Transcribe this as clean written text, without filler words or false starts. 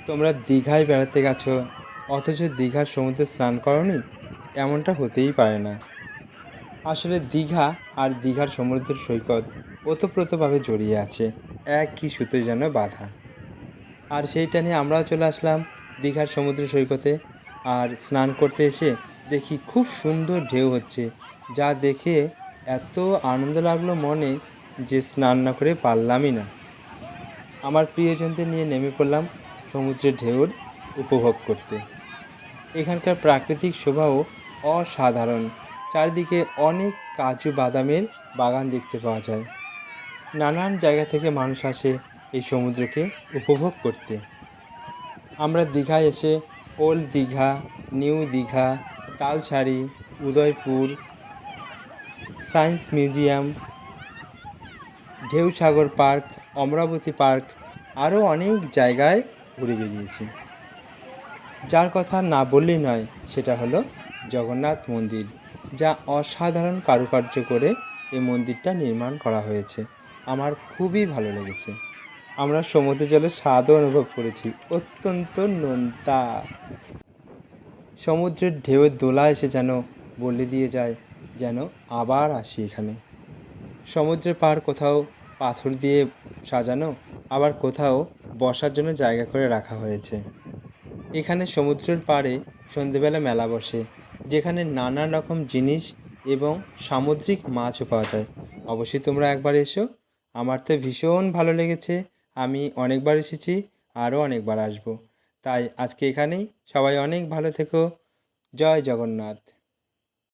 তোমরা দীঘায় বেড়াতে গেছো অথচ দীঘার সমুদ্রে স্নান করোনি? এমনটা হতেই পারে না। আসলে দীঘা আর দীঘার সমুদ্র সৈকত ওতপ্রোতভাবে জড়িয়ে আছে, একই সুতোয় যেন বাঁধা। আর সেইটা নিয়ে আমরাও চলে আসলাম দীঘার সমুদ্র সৈকতে। আর স্নান করতে এসে দেখি খুব সুন্দর ঢেউ হচ্ছে, যা দেখে এত আনন্দ লাগলো মনে যে স্নান না করে পারলামই না। আমার প্রিয়জনদের নিয়ে নেমে পড়লাম সমুদ্রের ঢেউর উপভোগ করতে। এখানকার প্রাকৃতিক শোভাও অসাধারণ। চারিদিকে অনেক কাজু বাদামের বাগান দেখতে পাওয়া যায়। নানান জায়গা থেকে মানুষ আসে এই সমুদ্রকে উপভোগ করতে। আমরা দীঘায় এসে old Digha, new Digha, Talsari, Udaipur, science museum, Dheusagar park, Amarabati park আরও অনেক জায়গায় ঘুরে বেরিয়েছি। যার কথা না বললেই নয় সেটা হলো জগন্নাথ মন্দির, যা অসাধারণ কারুকার্য করে এই মন্দিরটা নির্মাণ করা হয়েছে। আমার খুবই ভালো লেগেছে। আমরা সমুদ্র জলের স্বাদও অনুভব করেছি, অত্যন্ত নোনতা। সমুদ্রের ঢেউয়ের দোলা এসে যেন বলে দিয়ে যায় যেন আবার আসি এখানে। সমুদ্রের পাড় কোথাও পাথর দিয়ে সাজানো, আবার কোথাও বসার জন্য জায়গা করে রাখা হয়েছে। এখানে সমুদ্রের পাড়ে সন্ধেবেলা মেলা বসে, যেখানে নানান রকম জিনিস এবং সামুদ্রিক মাছও পাওয়া যায়। অবশ্যই তোমরা একবার এসো। আমার তো ভীষণ ভালো লেগেছে। আমি অনেকবার এসেছি, আরও অনেকবার আসবো। তাই আজকে এখানেই। সবাই অনেক ভালো থেকো। জয় জগন্নাথ।